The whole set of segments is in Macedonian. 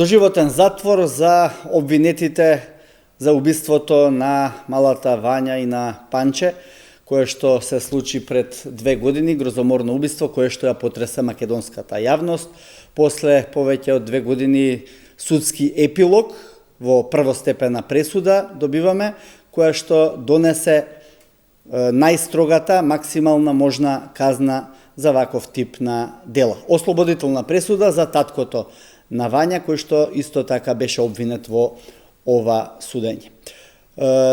Доживотен затвор за обвинетите за убиството на малата Вања и на Панче, кое што се случи пред 2 години, грозоморно убиство кое што ја потреса македонската јавност. После повеќе од 2 години судски епилог во првостепена пресуда добиваме, која што донесе најстрогата максимална можна казна за ваков тип на дела. Ослободителна пресуда за таткото на Вања, кој што исто така беше обвинет во ова судење.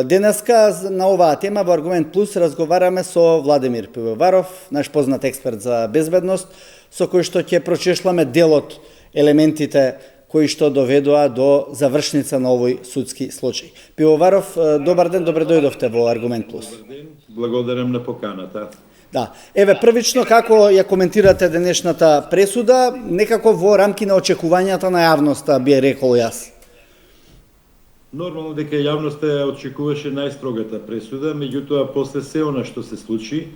Денеска на оваа тема во Аргумент Плюс разговараме со Владимир Пивоваров, наш познат експерт за безбедност, со кој што ќе прочешламе дел од елементите кои што доведоа до завршница на овој судски случај. Пивоваров, добар ден, добре дојдовте во Аргумент Плюс. Добар ден, благодарам на поканата. Да, еве првично како ја коментирате денешната пресуда, некако во рамки на очекувањата на јавноста, би рекол јас. Нормално дека јавноста ја очекуваше најстрогата пресуда, меѓутоа после се она што се случи,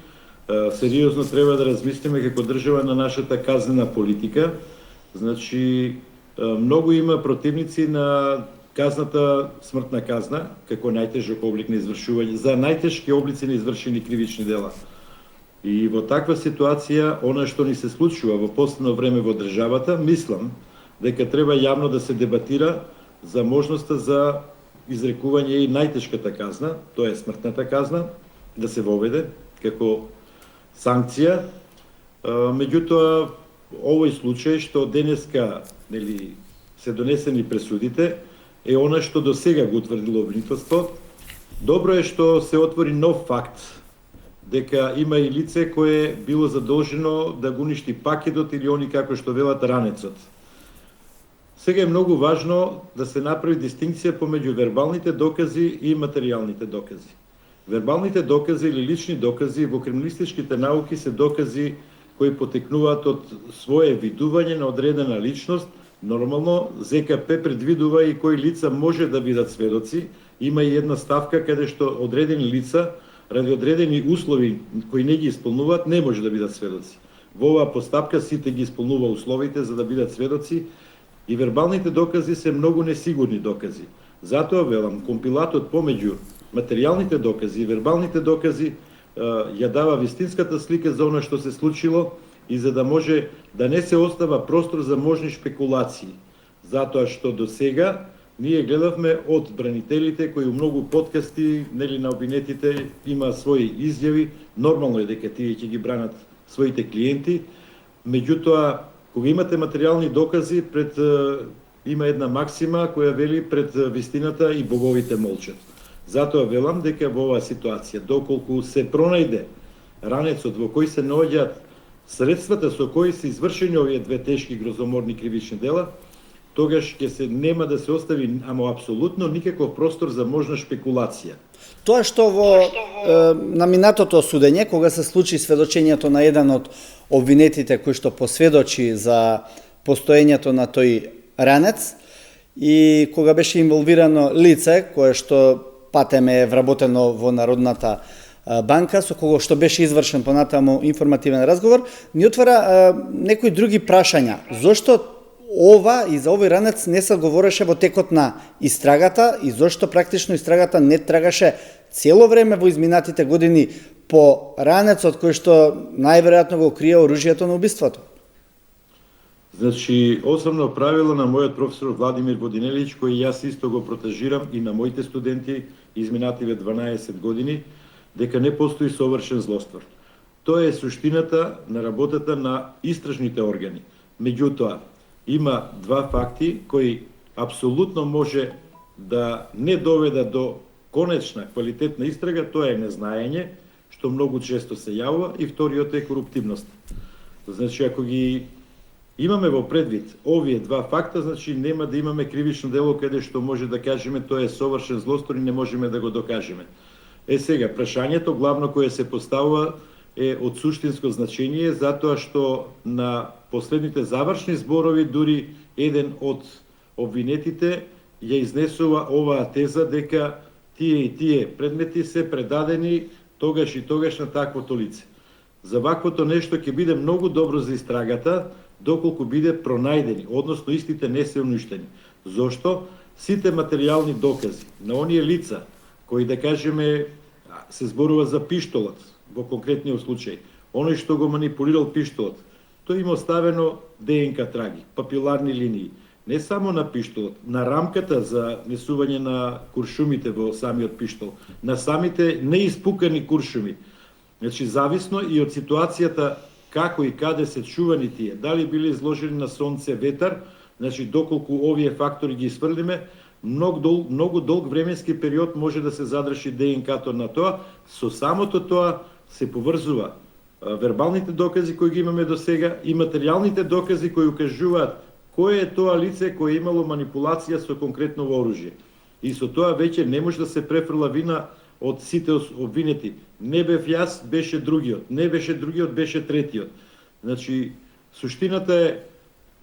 сериозно треба да размислиме како држава на нашата казнена политика. Значи, многу има противници на казната смртна казна, како најтежок облик на извршување, за најтешки облици на извршени кривични дела. И во таква ситуација, она што ни се случува во последно време во државата, мислам дека треба јавно да се дебатира за можноста за изрекување и најтешката казна, тоа е смртната казна, да се воведе како санкција. Меѓутоа, овој случај што денеска се донесени пресудите е она што до сега го утврдило обвинителство. Добро е што се отвори нов факт, дека има и лице кое било задолжено да го уништи пакетот или они како што велат ранецот. Сега е многу важно да се направи дистинкција помеѓу вербалните докази и материјалните докази. Вербалните докази или лични докази во криминалистичките науки се докази кои потекнуваат од свое видување на одредена личност. Нормално, ЗКП предвидува и кои лица може да бидат сведоци. Има и една ставка каде што одредени лица ради одредени услови кои не ги исполнуваат, не може да бидат сведоци. Во оваа постапка сите ги исполнува условите за да бидат сведоци и вербалните докази се многу несигурни докази. Затоа велам, компилатот помеѓу материјалните докази и вербалните докази ја дава вистинската слика за она што се случило и за да може да не се остава простор за можни шпекулации. Затоа што до сега ние гледавме од бранителите кои у многу подкасти на обвинетите има своји изјави, нормално е дека тие ќе ги бранат своите клиенти, меѓутоа кога имате материјални докази, има една максима која вели пред вистината и боговите молчат. Затоа велам дека во оваа ситуација, доколку се пронајде ранецот во кој се наоѓаат средствата со кои се извршени овие две тешки грозоморни кривични дела, тогаш ќе се нема да се остави, ама апсолутно никаков простор за можна шпекулација. Тоа што во наминатото судење, кога се случи сведочењето на еден од обвинетите кој што посведочи за постоењето на тој ранец и кога беше инволвирано лице кое што патеме е вработено во Народната банка, со кого што беше извршен понатаму информативен разговор, ни отвара некои други прашања. Зошто ова и за овој ранец не се говореше во текот на истрагата и зошто практично истрагата не трагаше цело време во изминатите години по ранецот кој што најверојатно го крие оружјето на убиството? Значи, основно правило на мојот професор Владимир Водинелиќ, кој јас исто го протежирам и на моите студенти изминативе 12 години, дека не постои совршен злоствор. Тоа е суштината на работата на истражните органи. Меѓутоа, има два факти кои апсолутно може да не доведат до конечна квалитетна истрага, тоа е незнаење, што многу често се јавува, и вториот е коруптивност. Значи, ако ги имаме во предвид овие два факта, значи нема да имаме кривично дело каде што може да кажеме тоа е совршен злостор и не можеме да го докажеме. Сега, прашањето главно кое се поставува е од суштинско значење, затоа што на последните завршни зборови дури еден од обвинетите ја изнесува оваа теза дека тие и тие предмети се предадени тогаш и тогаш на таквото лице. За ваквото нешто ќе биде многу добро за истрагата, доколку биде пронајдени, односно истите не се уништени. Зошто? Сите материјални докази на оние лица кои, да кажеме, се зборува за пиштолот во конкретниот случај, оној што го манипулирал пиштолот, тој има оставено ДНК траги, папиларни линии, не само на пиштолот, на рамката за несување на куршумите во самиот пиштол, на самите неиспукани куршуми. Значи, зависно и од ситуацијата како и каде се чувани тие, дали били изложени на сонце, ветар, значи доколку овие фактори ги сврлиме, многу долг временски период може да се задржи ДНК-то на тоа, со самото тоа се поврзува вербалните докази кои ги имаме до сега и материјалните докази кои укажуваат кој е тоа лице кое имало манипулација со конкретно оружје. И со тоа веќе не може да се префрла вина од сите обвинети. Не бев јас, беше другиот. Не беше другиот, беше третиот. Значи, суштината е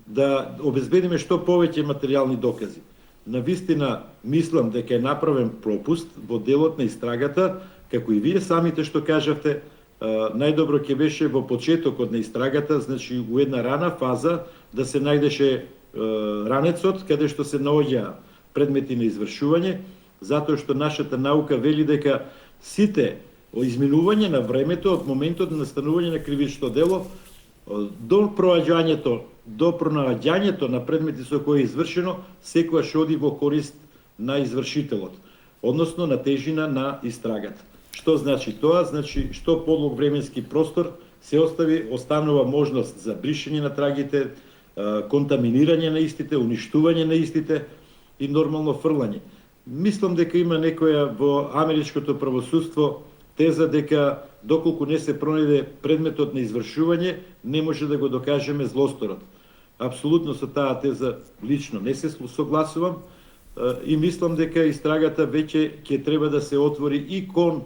да обезбедиме што повеќе материјални докази. Навистина, мислам дека е направен пропуст во делот на истрагата, како и вие самите што кажавте, најдобро ќе беше во почетокот на истрагата, значи у една рана фаза, да се најдеше ранецот, каде што се наоѓа предмети на извршување, затоа што нашата наука вели дека сите изминување на времето од моментот на настанување на кривично дело до пронаоѓањето на предмети со кои е извршено, секогаш оди во корист на извршителот, односно на тежина на истрагата. Што значи тоа? Значи, што подлог временски простор се останува можност за бришење на трагите, контаминирање на истите, уништување на истите и нормално фрлање. Мислам дека има некоја во америчкото правосудство теза дека доколку не се пронајде предметот на извршување, не може да го докажеме злосторот. Апсолутно со таа теза лично не се согласувам и мислам дека истрагата веќе ќе треба да се отвори и кон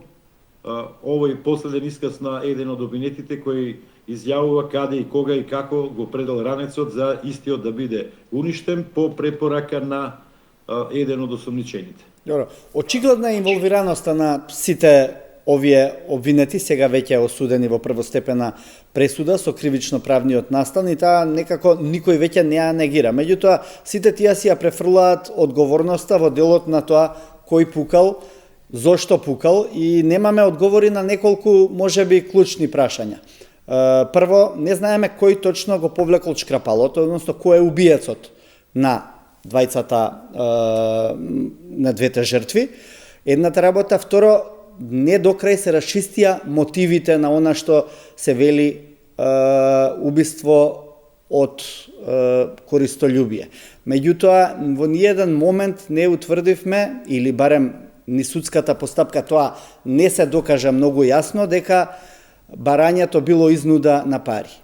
овој последен исказ на еден од обвинетите кој изјавува каде и кога и како го предал ранецот за истиот да биде уништен по препорака на еден од осомничените. Добро, очигледна е инволвираноста на сите овие обвинети, сега веќе осудени во првостепена пресуда со кривично правниот настан и таа некако никој веќе не ја негира. Меѓутоа, сите тие си ја префрлаат одговорноста во делот на тоа кој пукал, зошто пукал и немаме одговори на неколку, можеби, клучни прашања. Прво, не знаеме кој точно го повлекол шкрапалото, односно кој е убиецот на на двете жртви. Едната работа, второ, не до крај се расчистија мотивите на она што се вели убиство од користолюбие. Меѓутоа, во ниеден момент не утврдивме, или барем ни судската постапка тоа не се докажа многу јасно, дека барањето било изнуда на пари.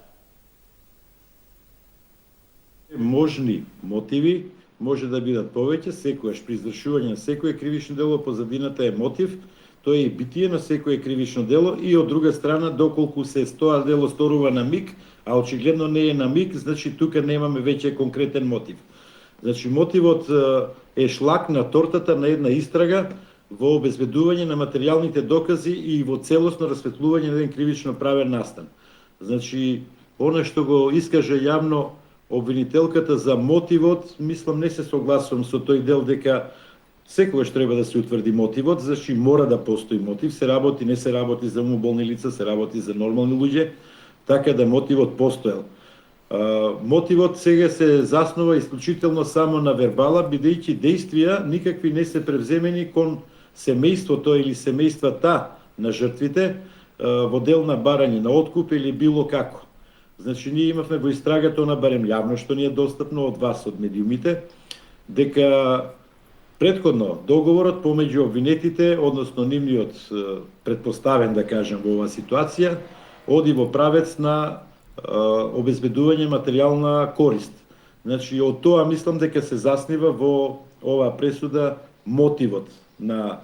Можни мотиви може да бидат повеќе, секојаш при извршување на секое кривично дело позадината е мотив, тоа е и битие на секое кривично дело и од друга страна доколку се тоа дело сторува на миг, а очигледно не е на миг, значи тука немаме веќе конкретен мотив. Значи мотивот е шлак на тортата на една истрага во обезбедување на материјалните докази и во целосно расветлување на еден кривично правен настан. Значи, она што го искаже јавно обвинителката за мотивот, мислам не се согласувам со тој дел дека секогаш треба да се утврди мотивот, зашто мора да постои мотив, се работи, не се работи за умоболни лица, се работи за нормални луѓе, така да мотивот постоел. Мотивот сега се заснова исклучително само на вербала, бидејќи действија никакви не се превземени кон семејството или семејствата на жртвите во дел на барање на откуп или било како. Значи, ние имавме во истрагата, она барем јавно што ни е достапно од вас, од медиумите, дека претходно договорот помеѓу обвинетите, односно нивниот предпоставен, да кажем, во оваа ситуација, оди во правец на обезбедување материјална корист. Значи, од тоа мислам дека се заснива во оваа пресуда мотивот на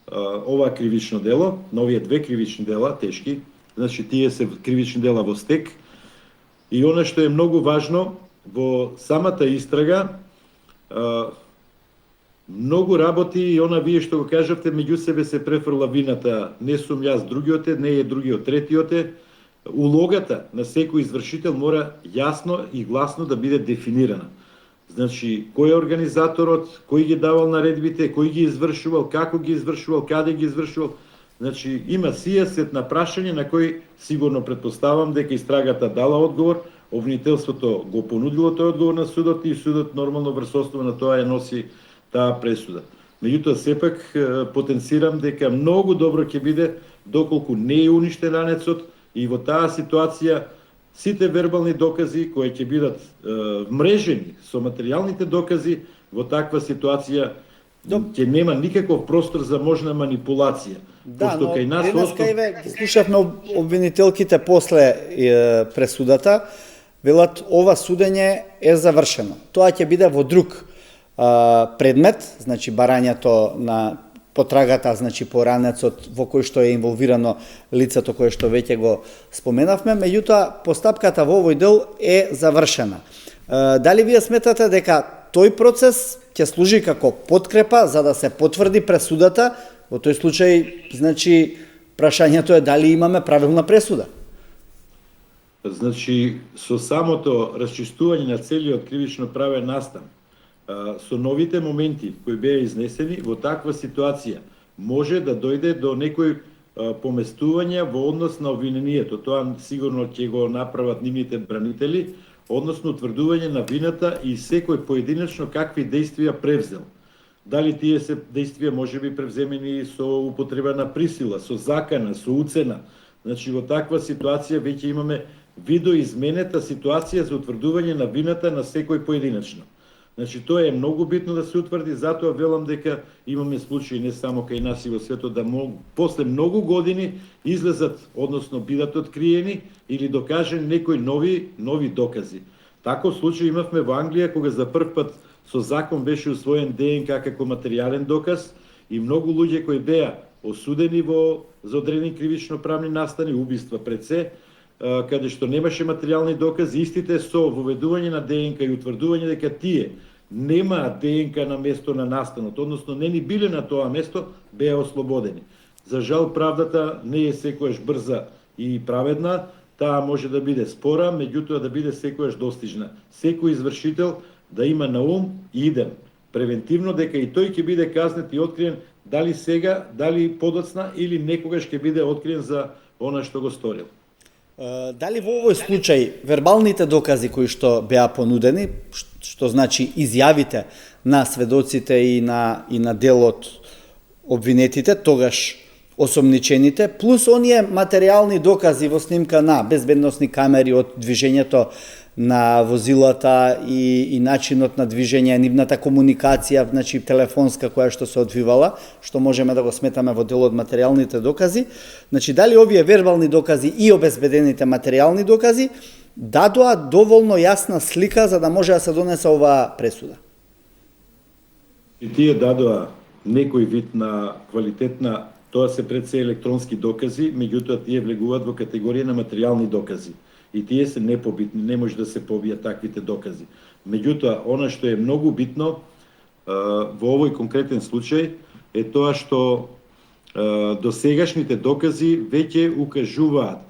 ова кривично дело, на овие две кривични дела, тешки, значи тие се кривични дела во стек. И она што е многу важно, во самата истрага, многу работи и она вие што го кажавте, меѓу себе се префрла вината, не сум јас другиот е, не е другиот третиот е. Улогата на секој извршител мора јасно и гласно да биде дефинирана. Значи, кој е организаторот, кој ги давал наредбите, кој ги извршувал, како ги извршувал, каде ги извршувал. Значи, има сија сет на прашање на кој сигурно предпоставам дека истрагата дала одговор, обвинителството го понудило тој одговор на судот и судот нормално врз основа на тоа ја носи таа пресуда. Меѓутоа, сепак потенцирам дека многу добро ќе биде доколку не е уништен ранецот и во таа ситуација сите вербални докази кои ќе бидат вмрежени со материјалните докази во таква ситуација ќе нема никаков простор за можна манипулација. Да, но денеска ги слушавме обвинителките после пресудата, велат ова судење е завршено. Тоа ќе биде во друг предмет, значи барањето на потрагата, значи по ранецот во кој што е инволвирано лицето кое што веќе го споменавме, меѓутоа постапката во овој дел е завршена. Дали вие сметате дека тој процес ќе служи како подкрепа за да се потврди пресудата? Во тој случај, значи, прашањето е дали имаме правилна пресуда? Значи, со самото расчистување на целиот кривично правен настан, со новите моменти кои беа изнесени, во таква ситуација може да дојде до некој поместување во однос на обвинението. Тоа сигурно ќе го направат нивните бранители, односно утврдување на вината и секој поединечно какви действија превзел. Дали тие се действија може би превземени со употреба на присила, со закана, со уцена. Значи, во таква ситуација веќе имаме видоизменета ситуација за утврдување на вината на секој поединечно. Значи, тоа е многу битно да се утврди, затоа велам дека имаме случаи не само кај нас и во светот да после многу години излезат, односно бидат откриени или докажени некои нови докази. Таков случај имавме во Англија кога за прв пат со закон беше усвоен ДНК како материјален доказ и многу луѓе кои беа осудени за одредени кривично правни настани, убиства пред се, каде што немаше материјални докази, истите со воведување на ДНК и утврдување дека тие немаат ДНК на место на настанот, односно не ни биле на тоа место, беа ослободени. За жал, правдата не е секојаш брза и праведна, таа може да биде спора, меѓутоа да биде секојаш достижна. Секој извршител да има на ум и идем превентивно дека и тој ќе биде казнет и откриен дали сега, дали подоцна или некогаш ќе биде откриен за она што го сторил. Дали во овој случај вербалните докази кои што беа понудени, што значи изјавите на сведоците и на дел од обвинетите, тогаш осомничените, плюс оние материјални докази во снимка на безбедносни камери од движењето на возилата и начинот на движење, нивната комуникација, значи телефонска која што се одвивала, што можеме да го сметаме во дел од материјалните докази. Значи, дали овие вербални докази и обезбедените материјални докази дадоа доволно јасна слика за да може да се донесе оваа пресуда? И тие дадоа некој вид на квалитетна, тоа се пред се електронски докази, меѓутоа тие влегуваат во категорија на материјални докази. И тие се непобитни, не може да се побијат таквите докази. Меѓутоа, она што е многу битно во овој конкретен случај е тоа што досегашните докази веќе укажуваат,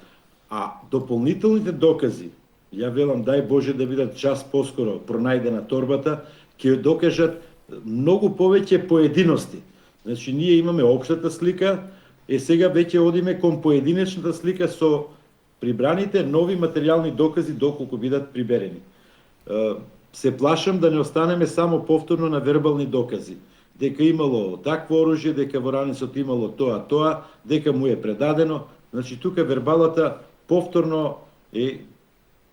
а дополнителните докази, ја велам дај Боже да бидат час поскоро пронајдена торбата, ќе докажат многу повеќе поединости. Значи, ние имаме општата слика, сега веќе одиме кон поединечната слика со прибраните нови материјални докази доколку бидат приберени. Се плашам да не останеме само повторно на вербални докази. Дека имало такво оружје, дека во ранецот имало тоа, дека му е предадено. Значи, тука вербалата повторно е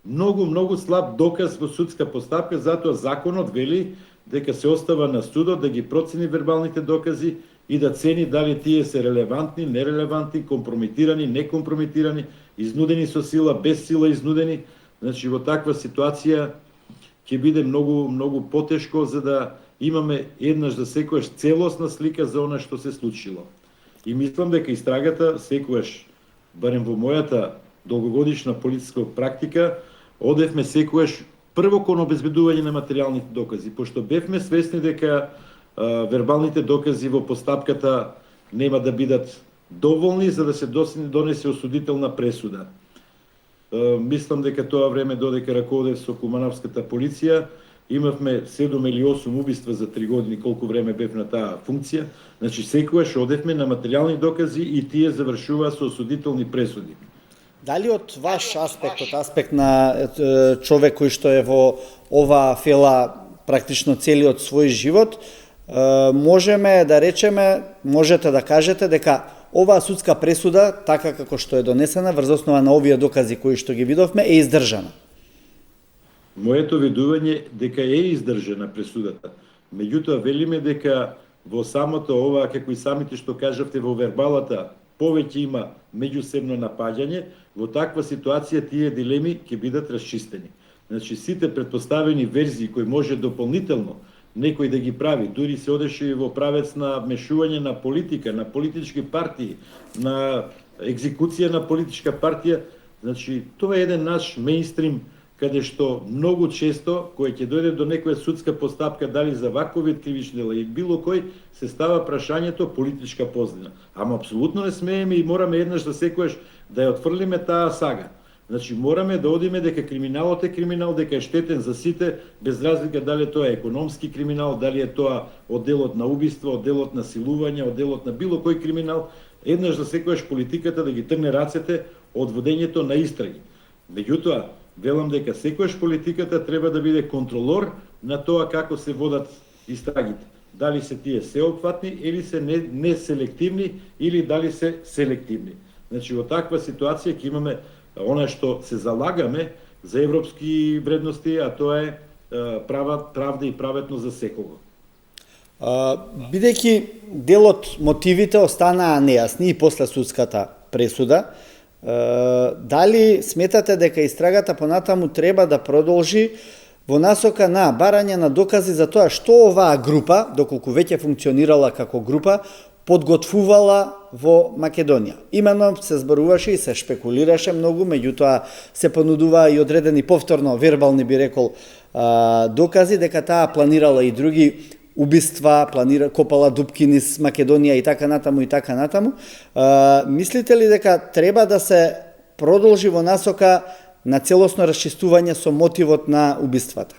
многу слаб доказ во судска постапка, затоа законот вели дека се остава на судот да ги процени вербалните докази и да цени дали тие се релевантни, нерелевантни, компрометирани, некомпрометирани, изнудени со сила, без сила изнудени. Значи, во таква ситуација ќе биде многу потешко за да имаме еднаш за секојаш целосна слика за она што се случило. И мислам дека истрагата секојаш, барем во мојата долгогодишна полициска практика, одевме секојаш прво кон обезбедување на материјалните докази, пошто бевме свесни дека вербалните докази во постапката нема да бидат доволни за да се донесе осудителна пресуда. Мислам дека тоа време додека раководев со Кумановската полиција, имавме 7 или 8 убиства за 3 години, колку време бев на таа функција. Значи, секогаш одевме на материјални докази и тие завршуваа со осудителни пресуди. Дали од ваш аспект, од аспект на човек кој што е во оваа фела практично целиот свој живот, можеме да речеме, можете да кажете дека оваа судска пресуда, така како што е донесена врз основа на овие докази кои што ги видовме, е издржана? Моето видување дека е издржана пресудата. Меѓутоа велиме дека во самото ова, како и самите што кажавте во вербалата, повеќе има меѓусебно напаѓање, во таква ситуација тие дилеми ќе бидат расчистени. Значи, сите предпоставени верзии кои може дополнително некој да ги прави, дури се одеше и во правец на мешување на политика, на политички партии, на екзекуција на политичка партија, значи, тоа е еден наш мејнстрим, каде што многу често, кој ќе дојде до некоја судска постапка, дали за ваков вид кривични дела и било кој, се става прашањето политичка позадина. Ама апсолутно не смееме и мораме еднаш за секојаш да ја отфрлиме таа сага. Значи, мораме да одиме дека криминалот е криминал, дека е штетен за сите, без разлика дали тоа е економски криминал, дали е тоа од делот на убиство, од делот на силување, од делот на било кој криминал, еднаш за секојаш политиката да ги тргне рацете од водењето на истраги. Меѓутоа, велам дека секојаш политиката треба да биде контролор на тоа како се водат истрагите. Дали се тие сеопфатни или се неселективни или дали се селективни. Значи, во таква ситуација ќе имаме она што се залагаме за европски вредности, а тоа е правда и праветност за секого. Бидејќи делот мотивите останаа нејасни и после судската пресуда, дали сметате дека истрагата понатаму треба да продолжи во насока на барање на докази за тоа што оваа група, доколку веќе функционирала како група, подготвувала во Македонија. Имено се зборуваше и се шпекулираше многу, меѓутоа се понудуваа и одредени повторно вербални, би рекол, докази дека таа планирала и други убиства, копала дупки низ Македонија и така натаму и така натаму. Мислите ли дека треба да се продолжи во насока на целосно расчистување со мотивот на убиствата?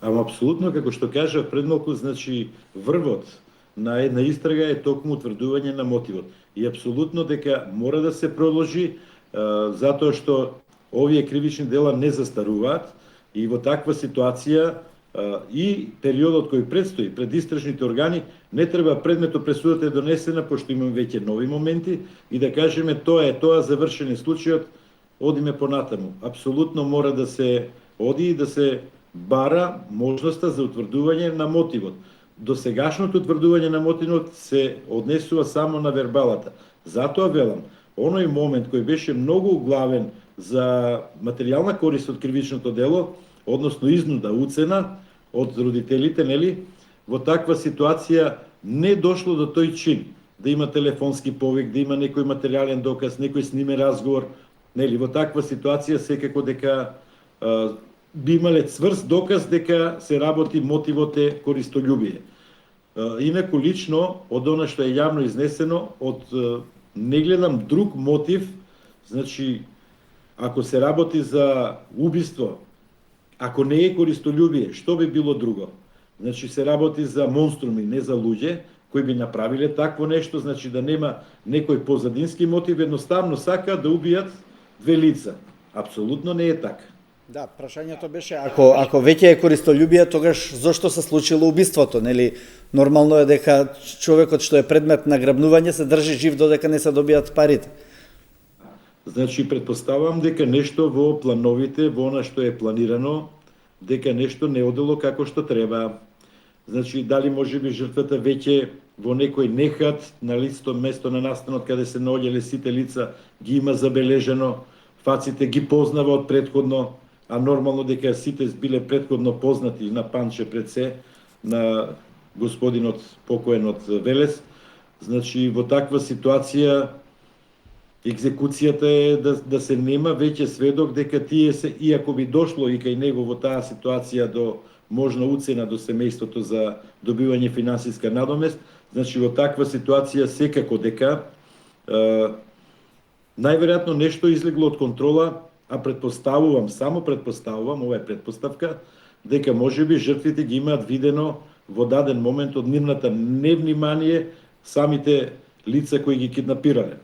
Ама апсолутно, како што кажа пред малку, значи врвот на една истрага е токму утврдување на мотивот. И апсолутно дека мора да се продолжи, затоа што овие кривични дела не застаруваат и во таква ситуација и периодот кој предстои пред истражните органи не треба предметот пресудата е донесена, пошто имаме веќе нови моменти и да кажеме тоа завршен е случајот, одиме понатаму. Апсолутно мора да се оди и да се бара можноста за утврдување на мотивот. До сегашното утврдување на мотивот се однесува само на вербалата. Затоа велам, оној момент кој беше многу главен за материјална корист од кривичното дело, односно изнуда, уцена од родителите, нели, во таква ситуација не дошло до тој чин да има телефонски повик, да има некој материјален доказ, некој сниме разговор, нели, во таква ситуација секако дека би имале цврст доказ дека се работи мотивот е користолюбие. Инаку лично, од она што е јавно изнесено, не гледам друг мотив, значи, ако се работи за убиство, ако не е користолюбие, што би било друго? Значи, се работи за монструми, не за луѓе, кои би направиле такво нешто, значи да нема некој позадински мотив, едноставно сака да убијат две лица. Апсолутно не е така. Да, прашањето беше, ако веќе е користолюбие, тогаш зошто се случило убиството, нели? Нормално е дека човекот што е предмет на грабнување се држи жив додека не се добијат парите. Значи, предпоставам дека нешто во плановите, во она што е планирано, дека нешто не одело како што треба. Значи, дали може би жртвата веќе во некој нехат на листо место на настанот каде се наоѓале сите лица, ги има забележено, фаците ги познава од претходно, а нормално дека сите биле претходно познати на Панче пред се, на господинот покоенот Велес. Значи, во таква ситуација екзекуцијата е да се нема веќе сведок дека тие се, иако би дошло и кај него во таа ситуација до можна уцена до семејството за добивање финансиска надомест, значи во таква ситуација секако дека најверојатно нешто излегло од контрола, а само предпоставувам, ова е предпоставка, дека можеби жртвите ги имаат видено во даден момент од нивната невнимание самите лица кои ги киднапирале.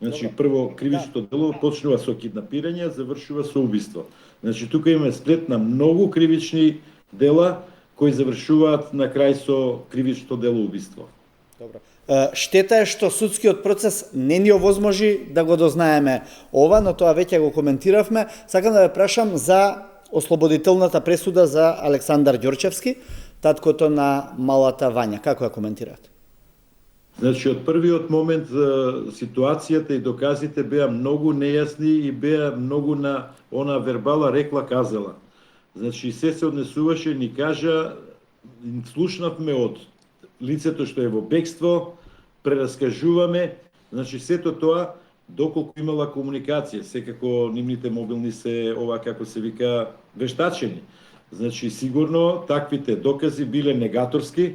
Значи, прво кривичното дело почнува со киднапирање, завршува со убиство. Значи, тука имаме сплет на многу кривични дела кои завршуваат на крај со кривичното дело убиство. Добро. Штета е што судскиот процес не ни овозможи да го дознаеме ова, но тоа веќе го коментиравме. Сакам да ве прашам за ослободителната пресуда за Александар Ѓорчевски, таткото на малата Вања. Како ја коментирате? Значи, од првиот момент ситуацијата и доказите беа многу нејасни и беа многу на она вербала рекла казала. Значи, се однесуваше, ни кажа, слушнавме од лицето што е во бегство, прераскажуваме, значи сето тоа доколку имала комуникација, секако нивните мобилни се ова како се вика вештачени. Значи сигурно таквите докази биле негаторски,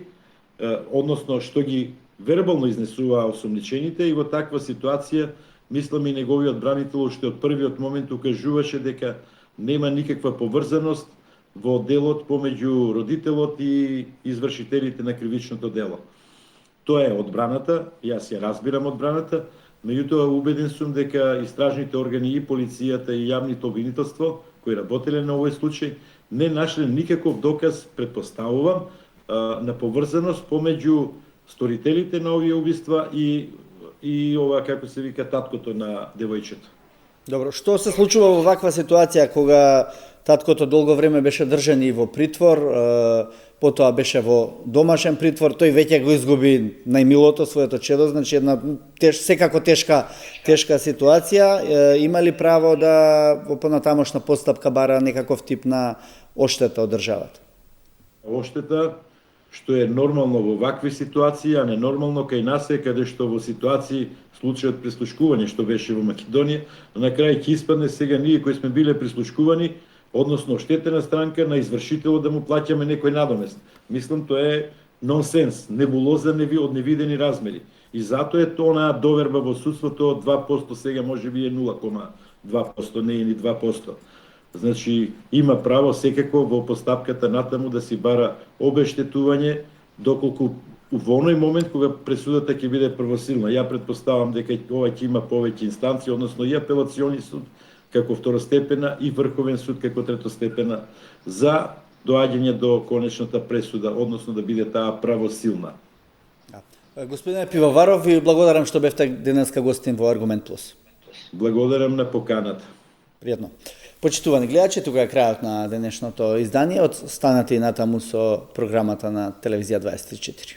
односно што ги вербално изнесуваа осомничените и во таква ситуација мислам и неговиот бранител што од првиот момент укажуваше дека нема никаква поврзаност во делот помеѓу родителот и извршителите на кривичното дело. Тоа е одбраната, јас ја разбирам одбраната, меѓутоа убеден сум дека истражните органи и полицијата и јавното обвинителство кои работеле на овој случај не нашле никаков доказ, предпоставувам, на поврзаност помеѓу сторителите на овие убиства и ова како се вика таткото на девојчето. Добро, што се случува во ваква ситуација кога таткото долго време беше држан и во притвор, потоа беше во домашен притвор, тој веќе го изгуби најмилото своето чедо, значи една секако тешка ситуација. Има ли право да во понатамошна постапка бара некаков тип на оштета од државата? Оштета што е нормално во вакви ситуации, а не нормално кај нас е каде што во ситуации случајот прислушкување што беше во Македонија, на крај ќе испадне сега ние кои сме биле прислушкувани, односно оштетена странка на извршителот да му плаќаме некој надомест. Мислам тоа е нонсенс, небулоза од невидени размери. И затоа е тоа доверба во судството од 2%, сега можеби е 0,2%, не е ни 2%. Значи, има право секако во постапката натаму да си бара обештетување, доколку во оној момент кога пресудата ќе биде првосилна. Ја претпоставам дека ова ќе има повеќе инстанции, односно и апелациони суд како второстепена и Врховен суд како третостепена за доаѓање до конечната пресуда, односно да биде таа правосилна. Господине Пивоваров, ви благодарам што бевте денеска гостин во Аргумент Плюс. Благодарам на поканата. Пријатно. Почитувани гледачи, тука е крајот на денешното издание. Останете и натаму со програмата на Телевизија 24.